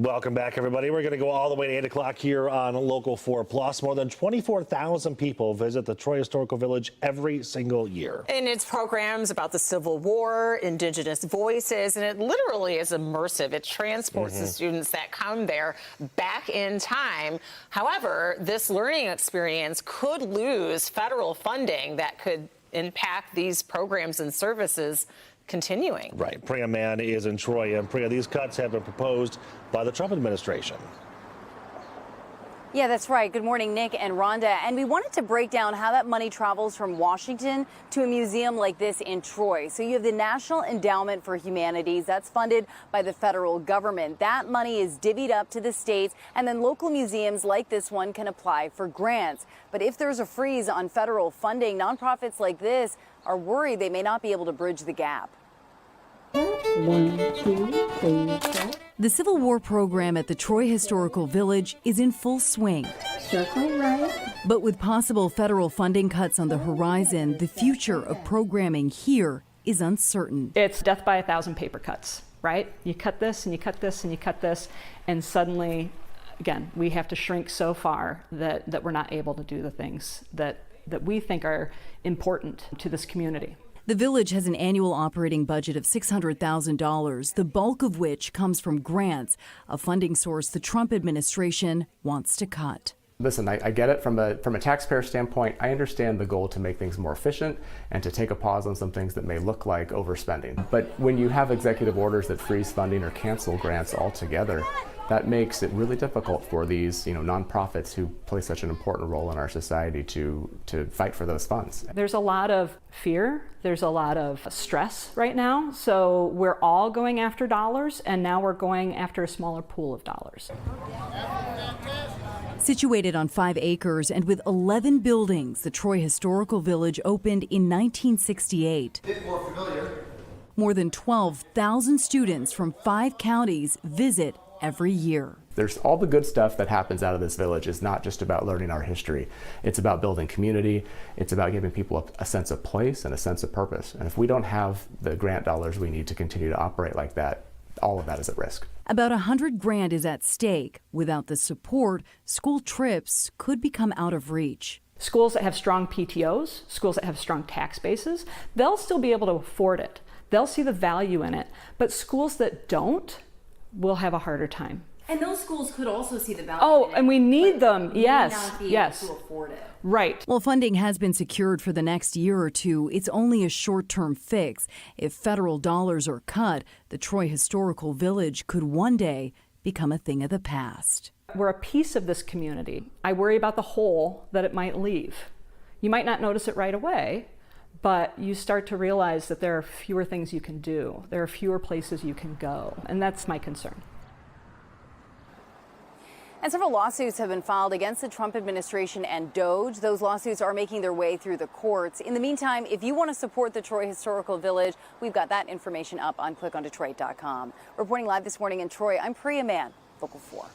Welcome back, everybody. We're going to go all the way to 8 o'clock here on Local 4 Plus. More than 24,000 people visit the Troy Historical Village every single year. And it's programs about the Civil War, Indigenous voices, and it literally is immersive. It transports the students that come there back in time. However, this learning experience could lose federal funding that could impact these programs and services continuing. Right. Priya Mann is in Troy. And Priya, these cuts have been proposed by the Trump administration. Yeah, that's right. Good morning, Nick and Rhonda. And we wanted to break down how that money travels from Washington to a museum like this in Troy. So you have the National Endowment for Humanities that's funded by the federal government. That money is divvied up to the states, and then local museums like this one can apply for grants. But if there's a freeze on federal funding, nonprofits like this are worried they may not be able to bridge the gap. 1, 2, 3, 4. The Civil War program at the Troy Historical Village is in full swing. Circling right. But with possible federal funding cuts on the horizon, the future of programming here is uncertain. It's death by 1,000 paper cuts, right? You cut this and you cut this and you cut this, and suddenly, again, we have to shrink so far that we're not able to do the things that we think are important to this community. The village has an annual operating budget of $600,000, the bulk of which comes from grants, a funding source the Trump administration wants to cut. Listen, I get it from a taxpayer standpoint. I understand the goal to make things more efficient and to take a pause on some things that may look like overspending. But when you have executive orders that freeze funding or cancel grants altogether, that makes it really difficult for these, nonprofits who play such an important role in our society to fight for those funds. There's a lot of fear, there's a lot of stress right now, so we're all going after dollars, and now we're going after a smaller pool of dollars. Situated on 5 acres and with 11 buildings, the Troy Historical Village opened in 1968. More than 12,000 students from 5 counties visit every year. There's all the good stuff that happens out of this village is not just about learning our history. It's about building community. It's about giving people a sense of place and a sense of purpose. And if we don't have the grant dollars we need to continue to operate like that, all of that is at risk. About $100 grand is at stake. Without the support, school trips could become out of reach. Schools that have strong PTOs, schools that have strong tax bases, they'll still be able to afford it. They'll see the value in it. But schools that don't will have a harder time. And those schools could also see the value. Oh, and we need them. Yes, not be yes. able to afford it. Right. While funding has been secured for the next year or two, it's only a short-term fix. If federal dollars are cut, the Troy Historical Village could one day become a thing of the past. We're a piece of this community. I worry about the hole that it might leave. You might not notice it right away, but you start to realize that there are fewer things you can do. There are fewer places you can go, and that's my concern. And several lawsuits have been filed against the Trump administration and DOJ. Those lawsuits are making their way through the courts. In the meantime, if you want to support the Troy Historical Village, we've got that information up on clickondetroit.com. Reporting live this morning in Troy, I'm Priya Mann, Local 4.